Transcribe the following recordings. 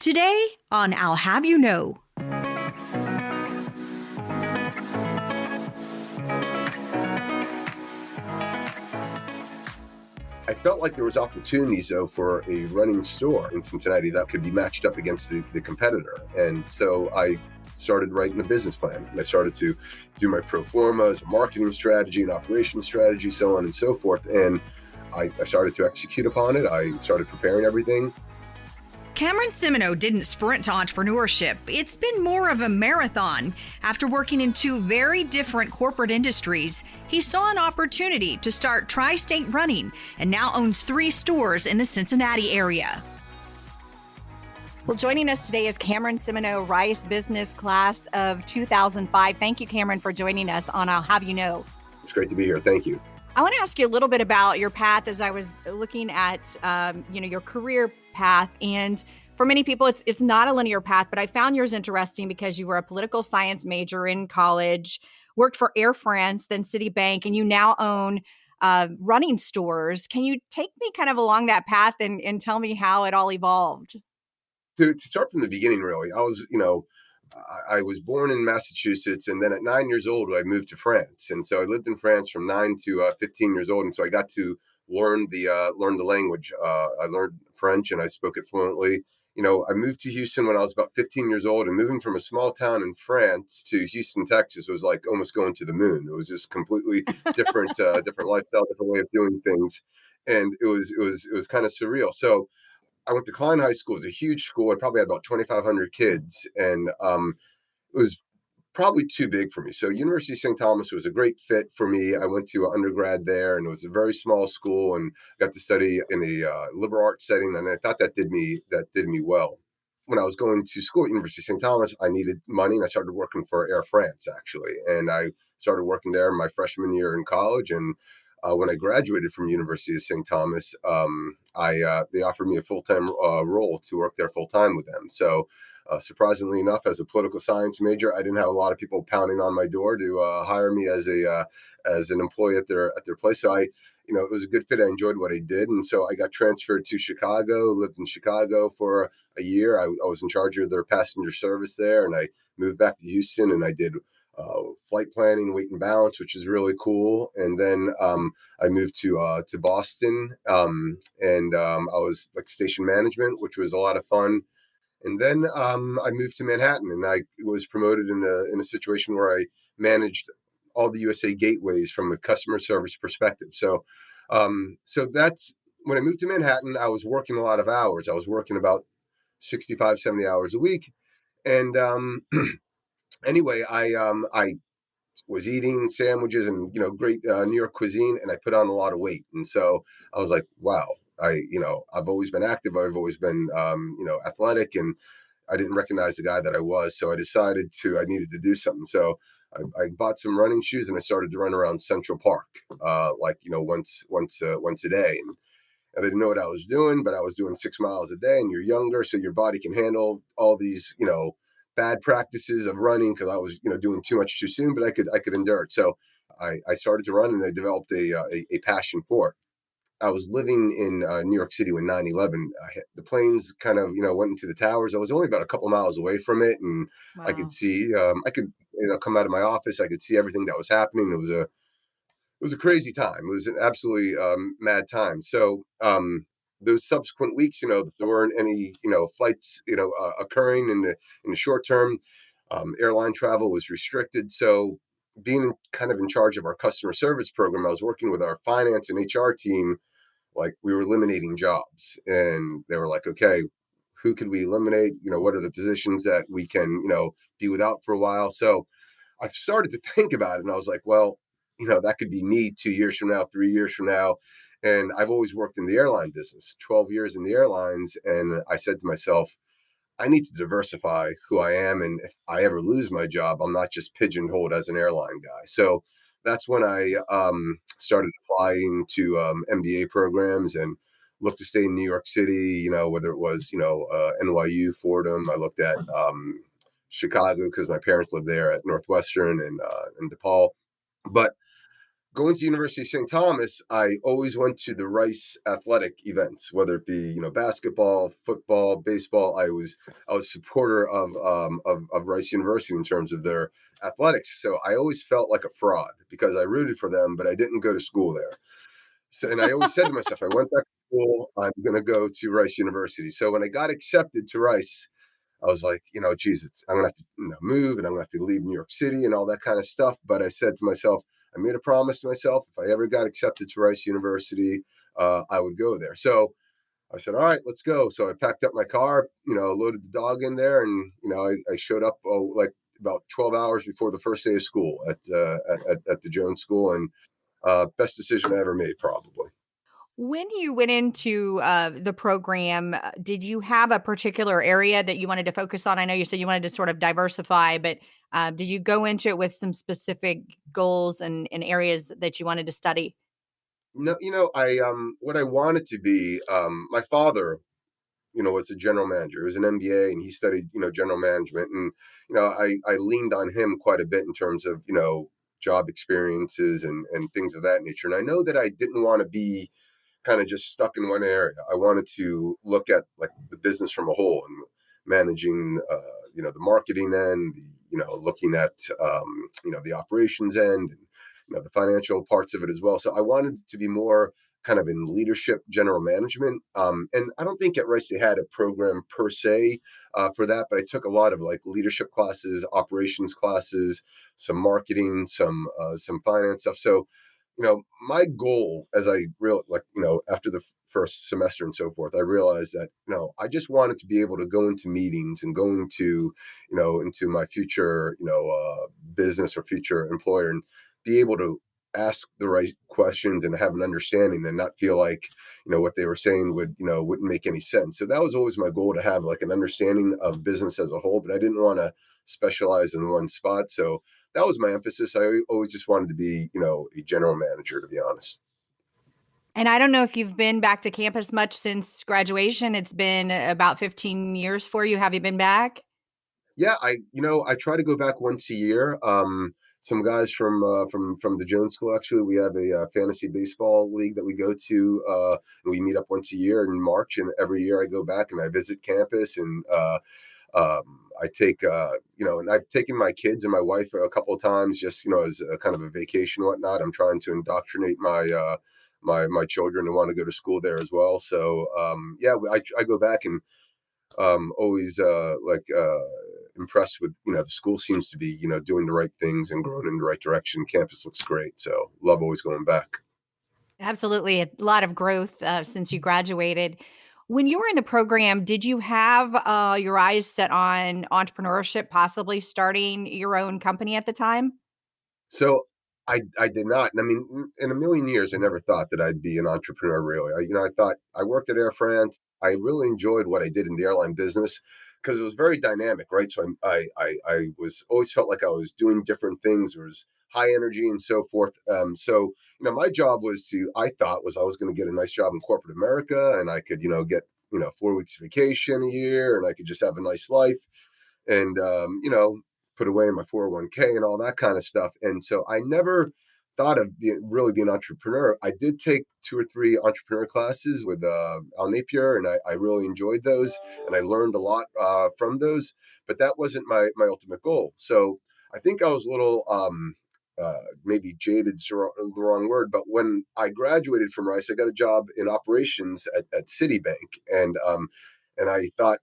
Today on I'll Have You Know. I felt like there was opportunities, though, for a running store in Cincinnati that could be matched up against the competitor. And so I started writing a business plan. I started to do my pro formas, a marketing strategy, an operations strategy, so on and so forth. And I started to execute upon it. I started preparing everything. Cameron Simoneau didn't sprint to entrepreneurship. It's been more of a marathon. After working in two very different corporate industries, he saw an opportunity to start Tri-State Running and now owns 3 stores in the Cincinnati area. Well, joining us today is Cameron Simoneau, Rice Business Class of 2005. Thank you, Cameron, for joining us on I'll Have You Know. It's great to be here. Thank you. I want to ask you a little bit about your path as I was looking at, your career path. And for many people, it's not a linear path, but I found yours interesting because you were a political science major in college, worked for Air France, then Citibank, and you now own running stores. Can you take me kind of along that path and tell me how it all evolved? To start from the beginning, really, I was born in Massachusetts, and then at 9 years old, I moved to France. And so I lived in France from 9 to 15 years old. And so I got to learn the language. I learned French and I spoke it fluently. I moved to Houston when I was about 15 years old, and moving from a small town in France to Houston, Texas was like almost going to the moon. It was just completely different, different lifestyle, different way of doing things. And it was kind of surreal. So I went to Klein High School. It was a huge school. I probably had about 2,500 kids, and it was probably too big for me. So University of St. Thomas was a great fit for me. I went to undergrad there, and it was a very small school, and got to study in a liberal arts setting, and I thought that did me well. When I was going to school at University of St. Thomas, I needed money, and I started working for Air France, actually. And I started working there my freshman year in college, and when I graduated from University of St. Thomas, they offered me a full-time role to work there full-time with them. So surprisingly enough, as a political science major, I didn't have a lot of people pounding on my door to hire me as an employee at their place. So it was a good fit. I enjoyed what I did, and so I got transferred to Chicago. Lived in Chicago for a year. I was in charge of their passenger service there, and I moved back to Houston, and I did flight planning, weight and balance, which is really cool. And then I moved to Boston, and I was like station management, which was a lot of fun. And then I moved to Manhattan, and I was promoted in a situation where I managed all the USA gateways from a customer service perspective. So that's when I moved to Manhattan. I was working a lot of hours. I was working about 65, 70 hours a week. And anyway, I was eating sandwiches and great New York cuisine, and I put on a lot of weight. And so I was like, wow, I've always been active. I've always been athletic, and I didn't recognize the guy that I was. So I decided I needed to do something. So I bought some running shoes, and I started to run around Central Park, once a day. And I didn't know what I was doing, but I was doing 6 miles a day, and you're younger, so your body can handle all these, bad practices of running, because I was, doing too much too soon, but I could endure it. So I started to run, and I developed a passion for it. I was living in New York City when 9/11 hit. The planes kind of, went into the towers. I was only about a couple miles away from it, and I could Wow. see, I could, come out of my office. I could see everything that was happening. It was a crazy time. It was an absolutely mad time. So those subsequent weeks, there weren't any, flights, occurring in the short term. Airline travel was restricted. So being kind of in charge of our customer service program, I was working with our finance and HR team. Like, we were eliminating jobs, and they were like, okay, who could we eliminate? What are the positions that we can, be without for a while? So I started to think about it, and I was like, well, that could be me 2 years from now, 3 years from now. And I've always worked in the airline business, 12 years in the airlines. And I said to myself, I need to diversify who I am. And if I ever lose my job, I'm not just pigeonholed as an airline guy. So that's when I started applying to MBA programs and looked to stay in New York City, whether it was, NYU, Fordham. I looked at Chicago because my parents lived there, at Northwestern and DePaul. But going to University of St. Thomas, I always went to the Rice athletic events, whether it be basketball, football, baseball. I was a supporter of Rice University in terms of their athletics. So I always felt like a fraud because I rooted for them, but I didn't go to school there. So, and I always said to myself, I went back to school, I'm going to go to Rice University. So when I got accepted to Rice, I was like, geez, I'm gonna have to move, and I'm gonna have to leave New York City and all that kind of stuff. But I said to myself, I made a promise to myself, if I ever got accepted to Rice University, I would go there. So I said, all right, let's go. So I packed up my car, loaded the dog in there, and I showed up like about 12 hours before the first day of school at the Jones School, and best decision I ever made, probably. When you went into the program, did you have a particular area that you wanted to focus on? I know you said you wanted to sort of diversify, but did you go into it with some specific goals and areas that you wanted to study? No, I what I wanted to be, my father was a general manager. He was an MBA and he studied, general management. And, I leaned on him quite a bit in terms of, job experiences and things of that nature. And I know that I didn't want to be kind of just stuck in one area. I wanted to look at like the business from a whole and managing, the marketing end, looking at, the operations end, and, the financial parts of it as well. So I wanted to be more kind of in leadership, general management. And I don't think at Rice they had a program per se for that, but I took a lot of like leadership classes, operations classes, some marketing, some finance stuff. So my goal as I real like, after the first semester and so forth, I realized that, I just wanted to be able to go into meetings and go into my future, business or future employer and be able to ask the right questions and have an understanding and not feel like, what they were saying wouldn't make any sense. So that was always my goal, to have like an understanding of business as a whole, but I didn't want to specialize in one spot. So that was my emphasis. I always just wanted to be, a general manager, to be honest. And I don't know if you've been back to campus much since graduation. It's been about 15 years for you. Have you been back? Yeah, I try to go back once a year. Some guys from the Jones School, actually, we have a fantasy baseball league that we go to, and we meet up once a year in March. And every year I go back and I visit campus, and I take, and I've taken my kids and my wife a couple of times, just as a kind of a vacation and whatnot. I'm trying to indoctrinate my children to want to go to school there as well. So yeah, I go back and always impressed with, the school seems to be, doing the right things and growing in the right direction. Campus looks great, so love always going back. Absolutely. A lot of growth since you graduated. When you were in the program, did you have your eyes set on entrepreneurship, possibly starting your own company at the time? So I did not. And I mean, in a million years, I never thought that I'd be an entrepreneur. Really, I thought I worked at Air France. I really enjoyed what I did in the airline business because it was very dynamic, right? So I was always felt like I was doing different things. There was high energy and so forth. So my job was I thought was I was going to get a nice job in corporate America, and I could get 4 weeks vacation a year, and I could just have a nice life, and put away in my 401k and all that kind of stuff. And so I never thought of really being an entrepreneur. I did take 2 or 3 entrepreneur classes with Al Napier, and I really enjoyed those, and I learned a lot from those. But that wasn't my ultimate goal. So I think I was a little maybe jaded is the wrong word, but when I graduated from Rice, I got a job in operations at Citibank, and I thought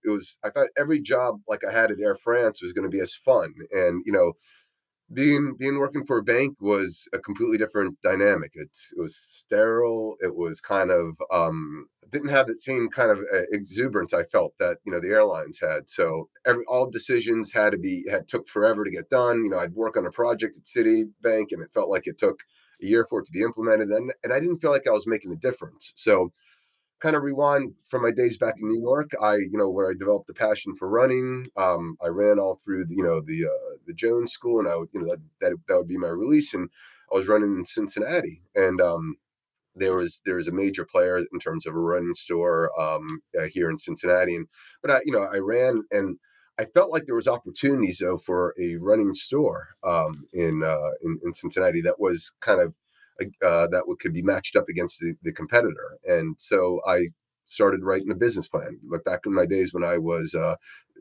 every job like I had at Air France was going to be as fun. And being working for a bank was a completely different dynamic. It was sterile. It was kind of didn't have that same kind of exuberance I felt that the airlines had. So all decisions had took forever to get done. I'd work on a project at Citibank, and it felt like it took a year for it to be implemented, and I didn't feel like I was making a difference. So kind of rewind from my days back in New York, where I developed a passion for running. I ran all through the Jones School, and I would, that would be my release. And I was running in Cincinnati, and there was a major player in terms of a running store here in Cincinnati. And but I ran, and I felt like there was opportunities though for a running store in Cincinnati that was kind of could be matched up against the competitor. And so I started writing a business plan. Like back in my days when I was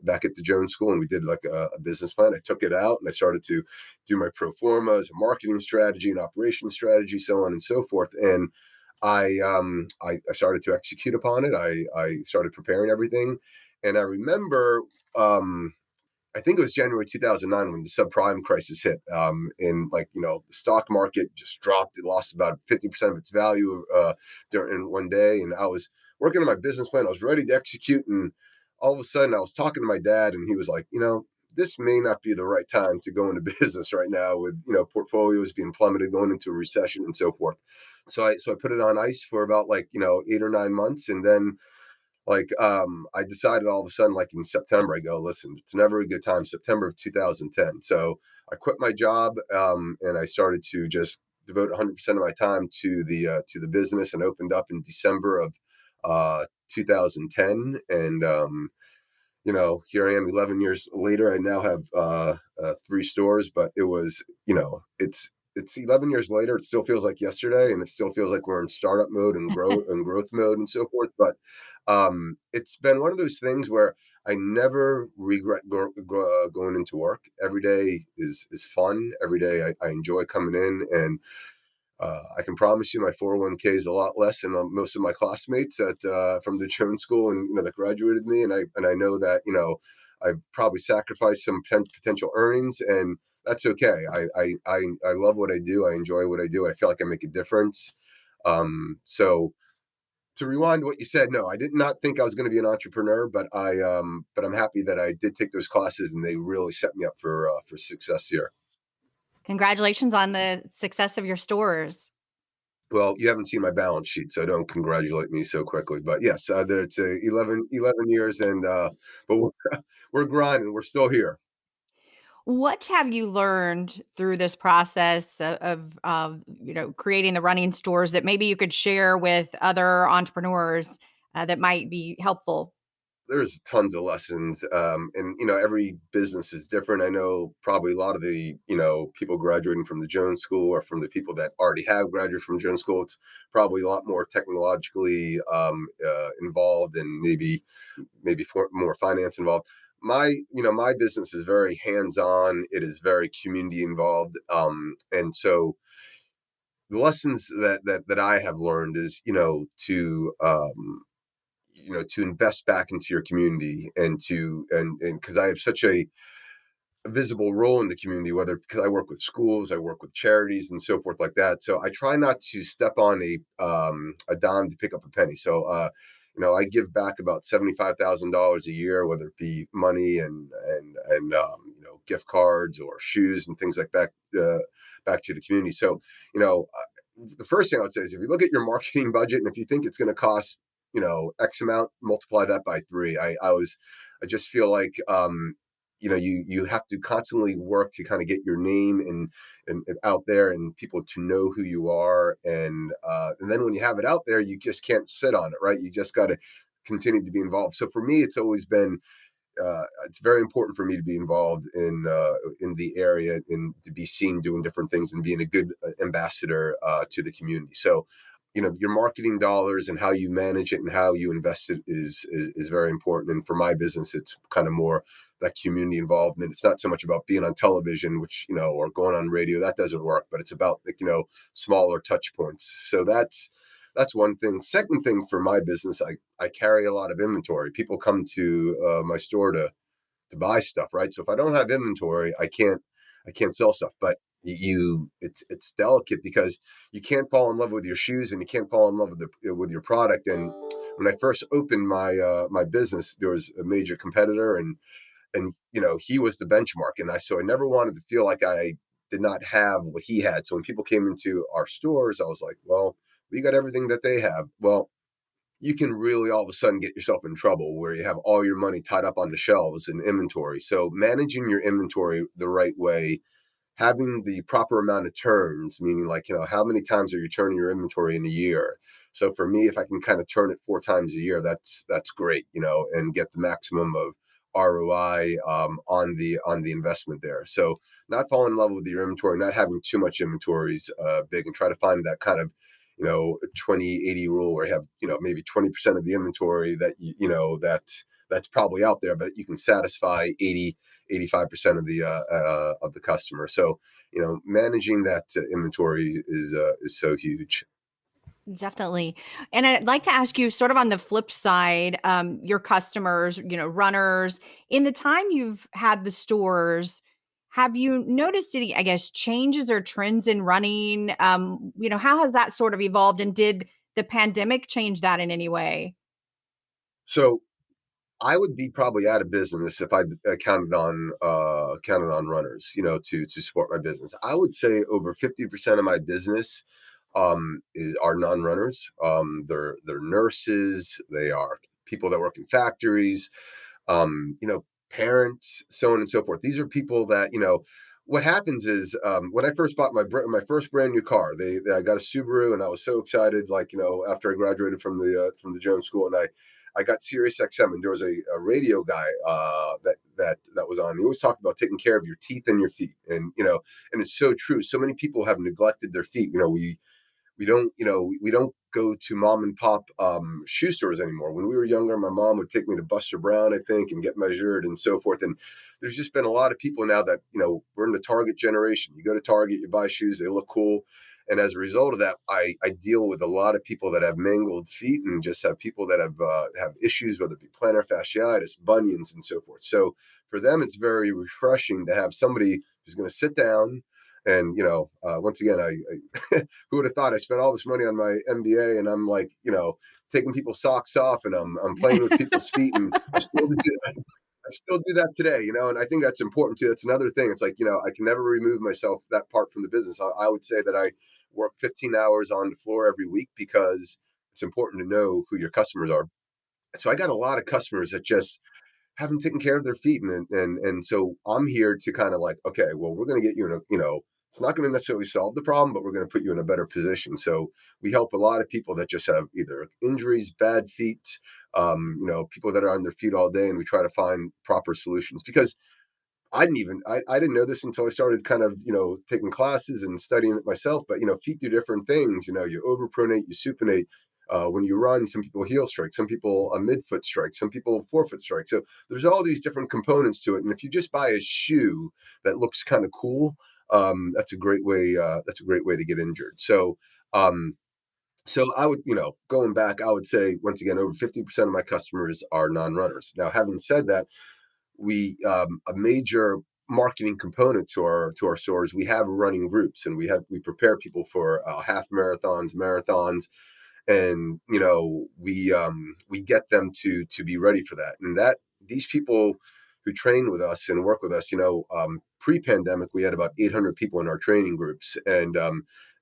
back at the Jones School, and we did like a business plan. I took it out and I started to do my pro formas, a marketing strategy, an operations strategy, so on and so forth. And I started to execute upon it. I started preparing everything, and I remember I think it was January 2009 when the subprime crisis hit. And like, the stock market just dropped. It lost about 50% of its value during one day. And I was working on my business plan. I was ready to execute. And all of a sudden I was talking to my dad and he was like, this may not be the right time to go into business right now with, portfolios being plummeted, going into a recession and so forth. So I put it on ice for about 8 or 9 months. And then I decided all of a sudden, like in September, I go, listen, it's never a good time, September of 2010. So I quit my job, and I started to just devote 100% of my time to the business, and opened up in December of 2010. And, here I am 11 years later. I now have 3 stores, but it was, it's 11 years later. It still feels like yesterday, and it still feels like we're in startup mode and growth mode and so forth. But it's been one of those things where I never regret going into work. Every day is fun. Every day I enjoy coming in, and I can promise you my 401k is a lot less than most of my classmates from the Jones School and that graduated me. And I know that I've probably sacrificed some potential earnings, and that's okay. I love what I do. I enjoy what I do. I feel like I make a difference. So to rewind what you said, no, I did not think I was going to be an entrepreneur, but I'm happy that I did take those classes, and they really set me up for success here. Congratulations on the success of your stores. Well, you haven't seen my balance sheet, so don't congratulate me so quickly. But yes, it's 11 years, and but we're grinding. We're still here. What have you learned through this process of creating the running stores that maybe you could share with other entrepreneurs that might be helpful? There's tons of lessons, and every business is different. I know probably a lot of the people graduating from the Jones School, or from the people that already have graduated from Jones School, it's probably a lot more technologically involved, and maybe more finance involved. My business is very hands-on. It is very community involved, and so the lessons that I have learned is to invest back into your community, and because I have such a visible role in the community, whether because I work with schools, I work with charities and so forth like that. So I try not to step on a dime to pick up a penny. So I give back about $75,000 a year, whether it be money and gift cards or shoes and things like that, back to the community. So the first thing I would say is, if you look at your marketing budget, and if you think it's going to cost X amount, multiply that by 3. I just feel like you have to constantly work to kind of get your name and out there, and people to know who you are, and then when you have it out there, you just can't sit on it, right? You just got to continue to be involved. So for me, it's always been it's very important for me to be involved in the area, and to be seen doing different things, and being a good ambassador to the community. So your marketing dollars and how you manage it and how you invest it is very important. And for my business, it's kind of more that community involvement. It's not so much about being on television, which, or going on radio, that doesn't work, but it's about, smaller touch points. So that's one thing. Second thing, for my business, I carry a lot of inventory. People come to my store to buy stuff, right? So if I don't have inventory, I can't sell stuff. But it's delicate, because you can't fall in love with your shoes, and you can't fall in love with your product. And when I first opened my business, there was a major competitor, and he was the benchmark, and so I never wanted to feel like I did not have what he had. So when people came into our stores, I was like, well, we got everything that they have. Well, you can really all of a sudden get yourself in trouble where you have all your money tied up on the shelves in inventory. So managing your inventory the right way, having the proper amount of turns, meaning how many times are you turning your inventory in a year? So for me, if I can kind of turn it 4 times a year, that's great, and get the maximum of ROI on the investment there. So not falling in love with your inventory, not having too much inventory is big, and try to find that kind of 20-80 rule where you have maybe 20% of the inventory that that's probably out there, but you can satisfy 80-85% of the customer. So managing that inventory is so huge. Definitely. And I'd like to ask you, sort of on the flip side, your customers, runners, in the time you've had the stores, have you noticed any, I guess, changes or trends in running? How has that sort of evolved, and did the pandemic change that in any way? So I would be probably out of business if I counted on runners, to support my business. I would say over 50% of my business are non-runners. They're nurses, they are people that work in factories, parents, so on and so forth. These are people that what happens is, when I first bought my first brand new car, I got a Subaru, and I was so excited, like after I graduated from the Jones School, and I got Sirius XM, and there was a radio guy that was on. He always talked about taking care of your teeth and your feet, and and it's so true. So many people have neglected their feet. We don't go to mom and pop shoe stores anymore. When we were younger, my mom would take me to Buster Brown, I think, and get measured and so forth. And there's just been a lot of people now that we're in the Target generation. You go to Target, you buy shoes, they look cool. And as a result of that, I deal with a lot of people that have mangled feet, and just have people that have issues, whether it be plantar fasciitis, bunions, and so forth. So for them, it's very refreshing to have somebody who's going to sit down. And once again, I who would have thought I spent all this money on my MBA, and I'm like, taking people's socks off, and I'm playing with people's feet, and I still do that today, and I think that's important too. That's another thing. It's like, I can never remove myself that part from the business. I would say that I work 15 hours on the floor every week, because it's important to know who your customers are. So I got a lot of customers that just haven't taken care of their feet, and so I'm here to kind of like, okay, well, we're going to get you in it's not going to necessarily solve the problem, but we're going to put you in a better position. So we help a lot of people that just have either injuries, bad feet, people that are on their feet all day, and we try to find proper solutions, because I didn't know this until I started kind of, taking classes and studying it myself. But, feet do different things. You overpronate, you supinate. When you run, some people heel strike, some people a midfoot strike, some people forefoot strike. So there's all these different components to it. And if you just buy a shoe that looks kind of cool, that's a great way. That's a great way to get injured. Um, so I would, going back, I would say once again, over 50% of my customers are non-runners. Now, having said that, we a major marketing component to our stores, we have running groups, and we prepare people for half marathons, and we get them to be ready for that. And that these people who train with us and work with us, pre-pandemic, we had about 800 people in our training groups, and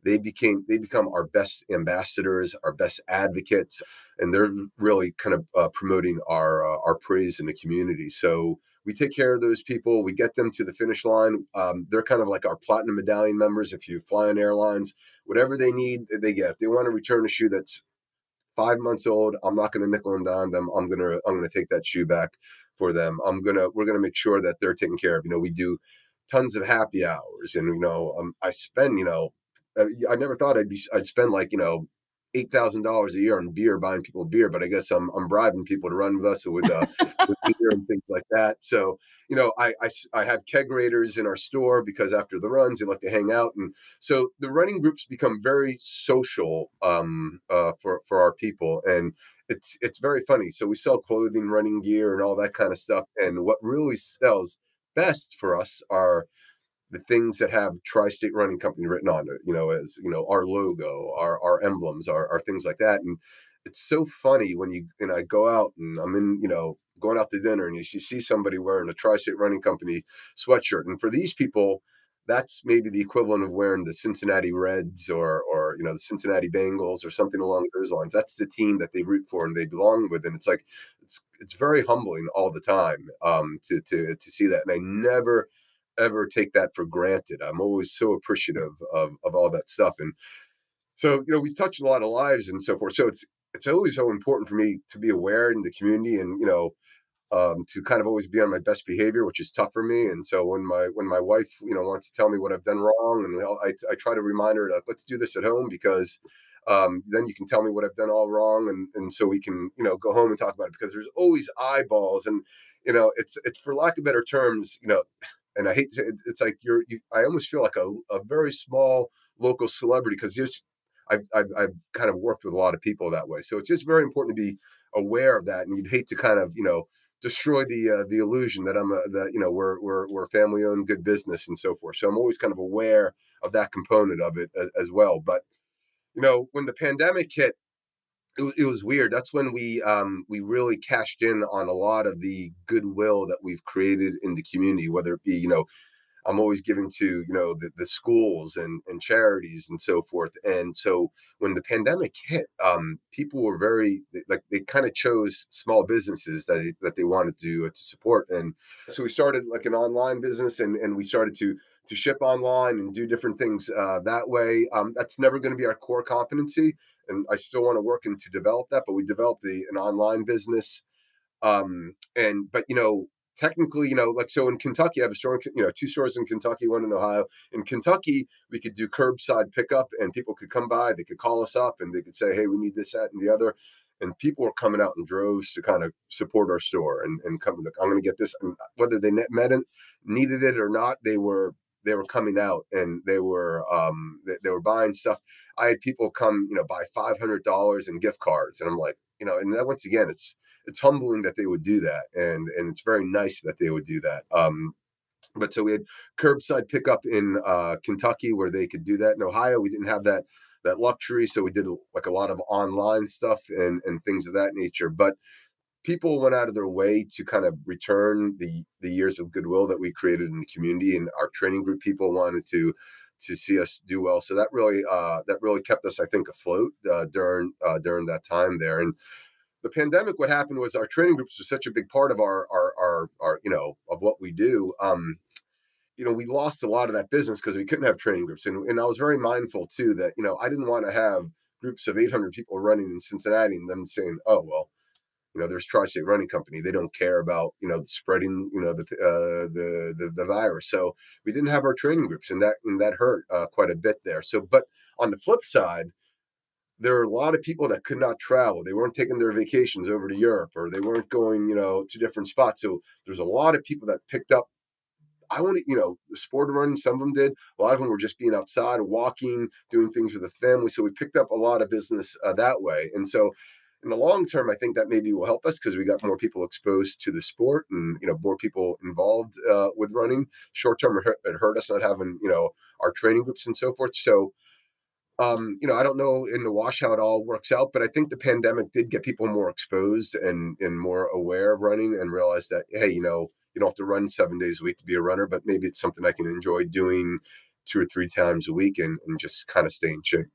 they become our best ambassadors, our best advocates, and they're really kind of promoting our praise in the community. So we take care of those people. We get them to the finish line. They're kind of like our platinum medallion members. If you fly on airlines, whatever they need, they get. If they want to return a shoe that's 5 months old, I'm not going to nickel and dime them. I'm gonna take that shoe back for them. We're gonna make sure that they're taken care of. We do tons of happy hours, and I spend I never thought I'd spend like $8,000 a year on beer, buying people beer, but I guess I'm bribing people to run with us with beer and things like that. So I have keg raiders in our store, because after the runs they like to hang out, and so the running groups become very social for our people, and it's very funny. So we sell clothing, running gear, and all that kind of stuff, and what really sells best for us are the things that have Tri-State Running Company written on it, as our logo, our emblems, our things like that. And it's so funny when I go out, and I'm in, going out to dinner, and you see somebody wearing a Tri-State Running Company sweatshirt. And for these people, that's maybe the equivalent of wearing the Cincinnati Reds, or the Cincinnati Bengals, or something along those lines. That's the team that they root for and they belong with. And it's like, it's very humbling all the time, to see that. And I never ever take that for granted. I'm always so appreciative of all that stuff. And so, we've touched a lot of lives and so forth. So it's always so important for me to be aware in the community. And, to kind of always be on my best behavior, which is tough for me. And so when my wife, wants to tell me what I've done wrong, and I try to remind her to, let's do this at home, because then you can tell me what I've done all wrong, and so we can, go home and talk about it, because there's always eyeballs, and it's for lack of better terms, and I hate to say it, it's like I almost feel like a very small local celebrity, because I've kind of worked with a lot of people that way. So it's just very important to be aware of that, and you'd hate to kind of, destroy the illusion that we're a family owned good business and so forth. So I'm always kind of aware of that component of it as well. But when the pandemic hit, it was weird. That's when we really cashed in on a lot of the goodwill that we've created in the community, whether it be, I'm always giving to, the schools and charities and so forth. And so when the pandemic hit, people were they kind of chose small businesses that they wanted to support. And so we started like an online business, and we started to ship online and do different things that way. That's never going to be our core competency, and I still want to work to develop that. But we developed an online business, but technically, like, so in Kentucky, I have a store, two stores in Kentucky, one in Ohio. In Kentucky, we could do curbside pickup, and people could come by, they could call us up, and they could say, hey, we need this, that, and the other. And people were coming out in droves to kind of support our store and come, look, I'm going to get this. And whether they needed it or not, they were coming out, and they were buying stuff. I had people come, buy $500 in gift cards, and I'm like, and that, once again, it's humbling that they would do that, and it's very nice that they would do that. But so we had curbside pickup in Kentucky, where they could do that. In Ohio, we didn't have that luxury, so we did like a lot of online stuff and things of that nature. But people went out of their way to kind of return the years of goodwill that we created in the community, and our training group people wanted to see us do well. So that really kept us, I think, afloat during that time there. And the pandemic, what happened was our training groups were such a big part of our of what we do. We lost a lot of that business because we couldn't have training groups. And I was very mindful too that, I didn't want to have groups of 800 people running in Cincinnati and them saying, oh, well, there's Tri-State Running Company. They don't care about, spreading, the virus. So we didn't have our training groups, and that hurt quite a bit there. So, but on the flip side, there are a lot of people that could not travel. They weren't taking their vacations over to Europe, or they weren't going, to different spots. So there's a lot of people that picked up, the sport of running. Some of them did. A lot of them were just being outside, walking, doing things with the family. So we picked up a lot of business that way. And so in the long term, I think that maybe will help us, because we got more people exposed to the sport, and, more people involved with running. Short term, it hurt us not having, our training groups and so forth. So, I don't know in the wash how it all works out, but I think the pandemic did get people more exposed and more aware of running, and realize that, hey, you don't have to run 7 days a week to be a runner, but maybe it's something I can enjoy doing 2 or 3 times a week, and just kind of stay in shape.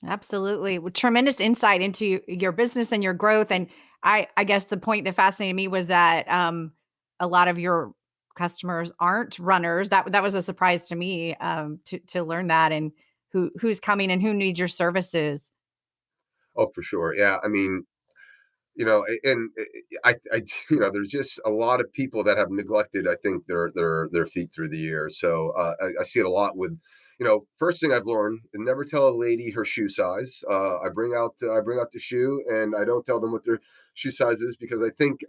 Absolutely. Well, tremendous insight into your business and your growth. And I guess the point that fascinated me was that a lot of your customers aren't runners. That was a surprise to me, to learn that, and who's coming and who needs your services. Oh, for sure. Yeah. I mean, and there's just a lot of people that have neglected, I think, their feet through the years. So I see it a lot with, first thing I've learned: never tell a lady her shoe size. I bring out the shoe, and I don't tell them what their shoe size is, because I think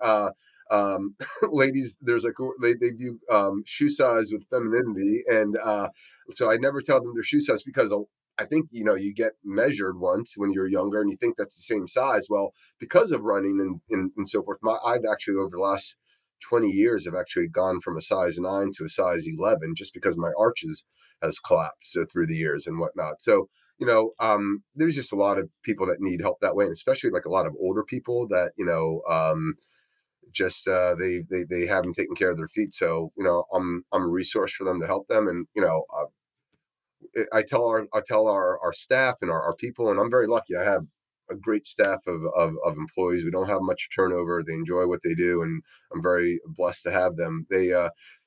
ladies, there's like, they view shoe size with femininity, and so I never tell them their shoe size, because I think, you get measured once when you're younger, and you think that's the same size. Well, because of running and so forth, I've actually, over the last 20 years, have actually gone from a size 9 to a size 11, just because my arches has collapsed through the years and whatnot. So, there's just a lot of people that need help that way, and especially like a lot of older people that, just they haven't taken care of their feet. So, I'm a resource for them to help them. And, I tell our staff and our people, and I'm very lucky. I have a great staff of employees. We don't have much turnover. They enjoy what they do, and I'm very blessed to have them.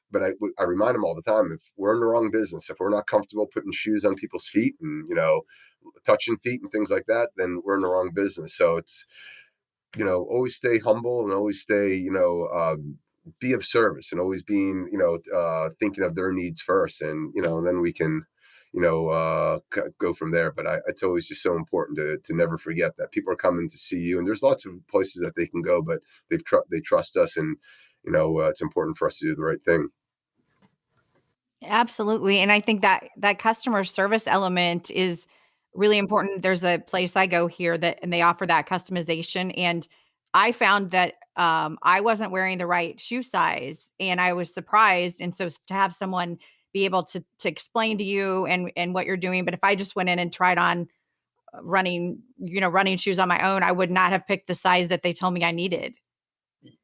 But I remind them all the time, if we're in the wrong business, if we're not comfortable putting shoes on people's feet and, touching feet and things like that, then we're in the wrong business. So always stay humble and always stay, be of service and always being, thinking of their needs first. And, then we can, go from there. But it's always just so important to never forget that people are coming to see you, and there's lots of places that they can go, but they trust us, and, it's important for us to do the right thing. Absolutely. And I think that that customer service element is really important. There's a place I go here that and they offer that customization. And I found that I wasn't wearing the right shoe size and I was surprised. And so to have someone be able to explain to you and what you're doing. But if I just went in and tried on running shoes on my own, I would not have picked the size that they told me I needed.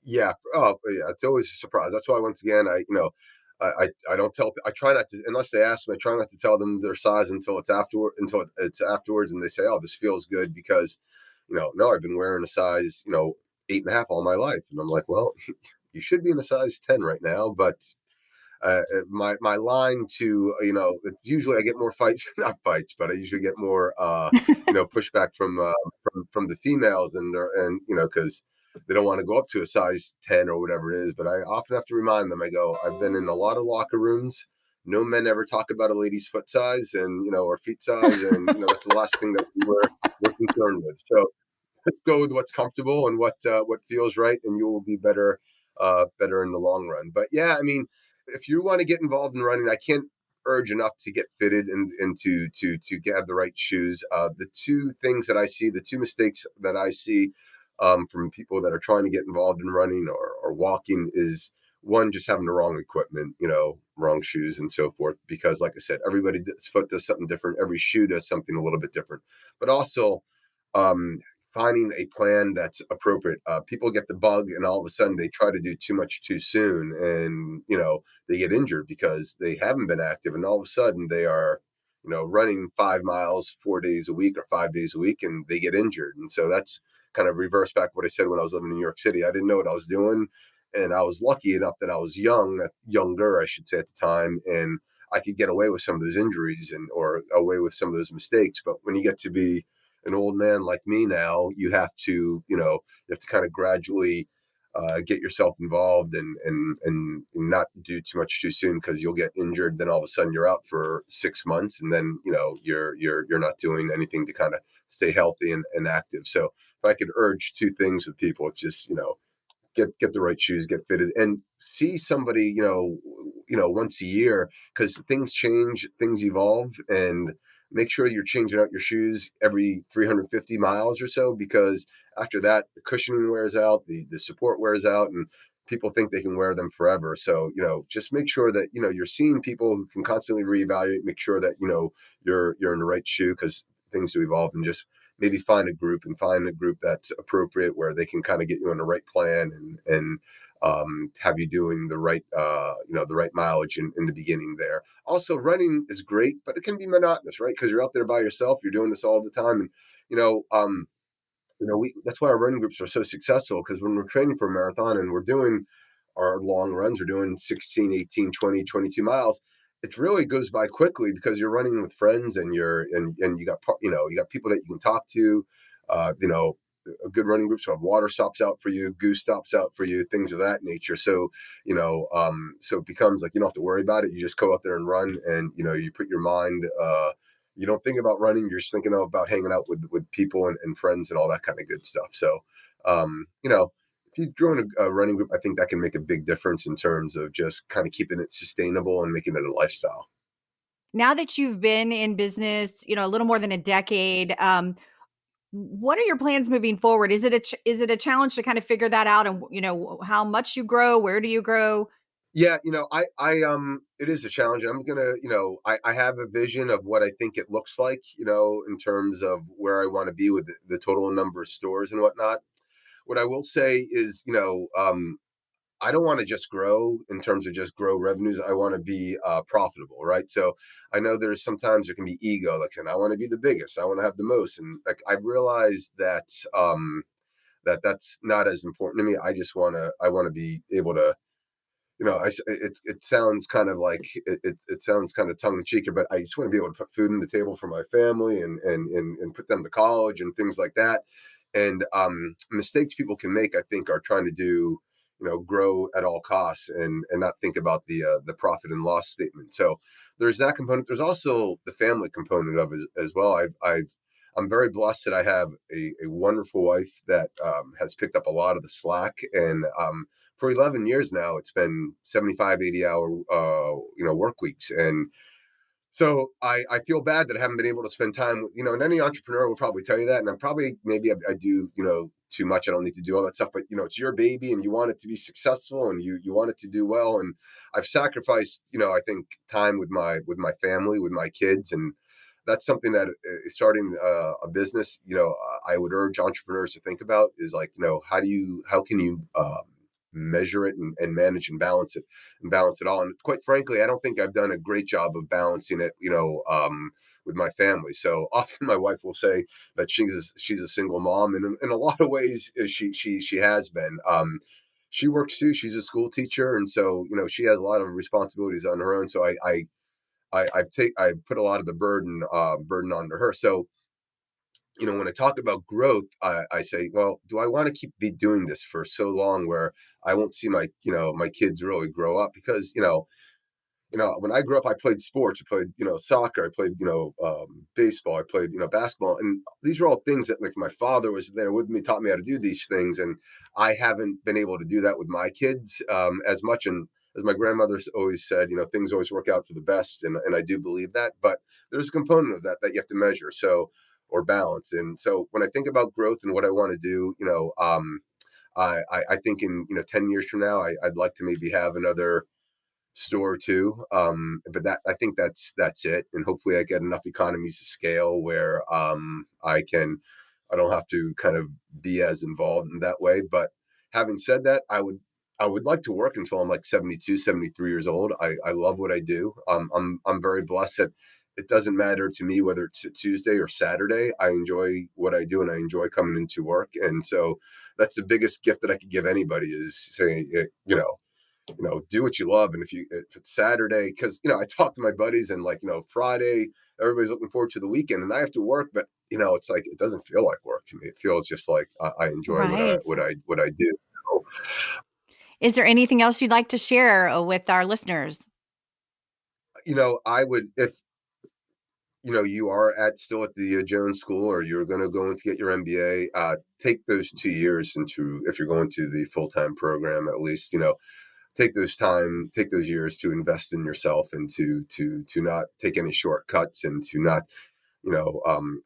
Yeah. Oh, yeah. It's always a surprise. That's why, once again, I don't tell. I try not to, unless they ask me. I try not to tell them their size until it's afterwards, and they say, "Oh, this feels good," because, no, I've been wearing a size, 8.5 all my life, and I'm like, well, you should be in a size 10 right now, but my line to, it's usually I get more fights, not fights, but I usually get more pushback from the females, and because they don't want to go up to a size 10 or whatever it is. But I often have to remind them. I go, I've been in a lot of locker rooms. No men ever talk about a lady's foot size and, or feet size, and, that's the last thing that we're concerned with. So let's go with what's comfortable and what feels right, and you will be better in the long run. But yeah, I mean, if you want to get involved in running, I can't urge enough to get fitted and to have the right shoes. The two mistakes that I see from people that are trying to get involved in running or walking is, one, just having the wrong equipment, wrong shoes and so forth. Because, like I said, everybody's foot does something different. Every shoe does something a little bit different. But also, um, finding a plan that's appropriate. People get the bug, and all of a sudden they try to do too much too soon, and they get injured because they haven't been active, and all of a sudden they are, running 5 miles 4 days a week or 5 days a week, and they get injured. And so that's kind of reverse back what I said when I was living in New York City. I didn't know what I was doing, and I was lucky enough that I was younger, I should say, at the time, and I could get away with some of those injuries or away with some of those mistakes. But when you get to be an old man like me now, you have to, kind of gradually get yourself involved and not do too much too soon, because you'll get injured. Then all of a sudden you're out for 6 months, and then you're not doing anything to kind of stay healthy and active. So if I could urge two things with people, it's just, get the right shoes, get fitted, and see somebody, once a year, because things change, things evolve, and make sure you're changing out your shoes every 350 miles or so, because after that, the cushioning wears out, the support wears out, and people think they can wear them forever. So, just make sure that, you're seeing people who can constantly reevaluate, make sure that, you're in the right shoe, because things do evolve. And just maybe find a group that's appropriate, where they can kind of get you on the right plan, and have you doing the right mileage in the beginning there. Also, running is great, but it can be monotonous, right? Because you're out there by yourself, you're doing this all the time. And, you know, um, that's why our running groups are so successful, because when we're training for a marathon and we're doing our long runs, we're doing 16, 18, 20, 22 miles, it really goes by quickly, because you're running with friends, and you got, you got people that you can talk to. uh, you know a good running group, so have water stops out for you, goose stops out for you, things of that nature. So, so it becomes like you don't have to worry about it. You just go out there and run, and, you put your mind, you don't think about running. You're just thinking about hanging out with people and friends and all that kind of good stuff. So, if you join a running group, I think that can make a big difference in terms of just kind of keeping it sustainable and making it a lifestyle. Now that you've been in business, a little more than a decade, what are your plans moving forward? Is it a challenge to kind of figure that out, and how much you grow, where do you grow? Yeah, it is a challenge. I'm gonna, I have a vision of what I think it looks like, in terms of where I want to be with the total number of stores and whatnot. What I will say is, I don't want to just grow in terms of just grow revenues. I want to be profitable, right? So I know there's sometimes there can be ego, like saying I want to be the biggest, I want to have the most, and like I've realized that that's not as important to me. I want to be able to, it sounds kind of like it sounds kind of tongue in cheek, but I just want to be able to put food on the table for my family, and put them to college and things like that. And mistakes people can make, I think, are trying to do, grow at all costs and not think about the profit and loss statement. So there's that component. There's also the family component of it as well. I'm very blessed that I have a wonderful wife that has picked up a lot of the slack. And for 11 years now, it's been 75, 80-hour, work weeks. And so I feel bad that I haven't been able to spend time, and any entrepreneur will probably tell you that. And I'm probably, maybe I do, too much. I don't need to do all that stuff, but it's your baby and you want it to be successful and you want it to do well. And I've sacrificed, I think, time with my family, with my kids. And that's something that starting a business, I would urge entrepreneurs to think about is like, how can you measure it and manage and balance it all. And quite frankly, I don't think I've done a great job of balancing it, with my family. So often my wife will say that she's a single mom, and in a lot of ways she has been. She works too. She's a school teacher, and so she has a lot of responsibilities on her own. So I put a lot of the burden onto her. So when I talk about growth, I say, well, do I want to be doing this for so long where I won't see my kids really grow up? Because, when I grew up, I played sports. I played, soccer. I played, baseball. I played, basketball. And these are all things that like my father was there with me, taught me how to do these things. And I haven't been able to do that with my kids as much. And as my grandmother always said, things always work out for the best. And I do believe that. But there's a component of that you have to measure. Or balance. And so when I think about growth and what I want to do, I think in 10 years from now, I'd like to maybe have another store or two. But I think that's it. And hopefully I get enough economies of scale where I don't have to kind of be as involved in that way. But having said that, I would like to work until I'm like 72, 73 years old. I love what I do. I'm very blessed that it doesn't matter to me whether it's a Tuesday or Saturday. I enjoy what I do and I enjoy coming into work. And so that's the biggest gift that I could give anybody is saying, do what you love. And if it's Saturday, because, I talk to my buddies and like, Friday, everybody's looking forward to the weekend and I have to work, but it's like, it doesn't feel like work to me. It feels just like I enjoy Right. what I do. Is there anything else you'd like to share with our listeners? I would, if, you are still at the Jones School, or you're going to go in to get your MBA, take those 2 years if you're going to the full-time program, at least, take those years to invest in yourself and to not take any shortcuts and to not,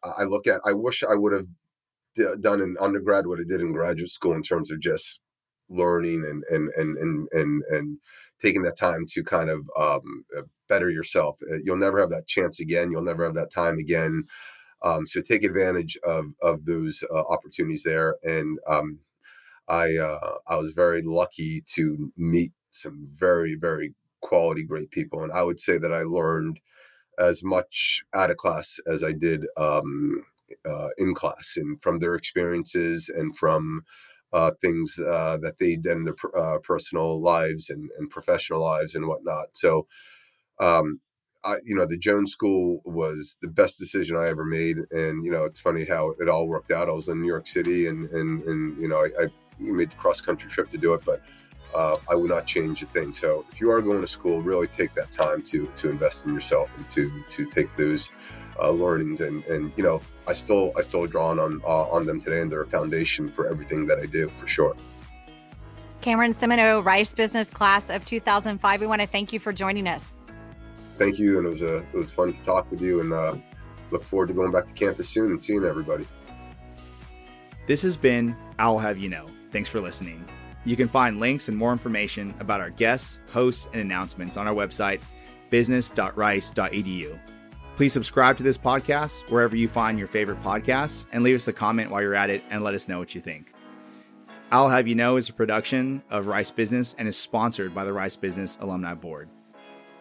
I wish I would have done in undergrad what I did in graduate school in terms of just learning and taking that time to kind of better yourself. You'll never have that chance again. You'll never have that time again. So take advantage of those opportunities there. And I was very lucky to meet some very, very quality, great people. And I would say that I learned as much out of class as I did in class, and from their experiences and from things that they did in their personal lives and professional lives and whatnot. So, the Jones School was the best decision I ever made. And, it's funny how it all worked out. I was in New York City and I made the cross country trip to do it, but I would not change a thing. So if you are going to school, really take that time to invest in yourself and to take those learnings. And I still draw on them today, and they're a foundation for everything that I do, for sure. Cameron Simoneau, Rice Business Class of 2005. We want to thank you for joining us. Thank you. And it was fun to talk with you, and look forward to going back to campus soon and seeing everybody. This has been I'll Have You Know. Thanks for listening. You can find links and more information about our guests, hosts, and announcements on our website, business.rice.edu. Please subscribe to this podcast wherever you find your favorite podcasts, and leave us a comment while you're at it and let us know what you think. I'll Have You Know is a production of Rice Business and is sponsored by the Rice Business Alumni Board.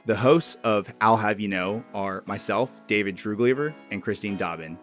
The hosts of I'll Have You Know are myself, David Druglever, and Christine Dobbyn.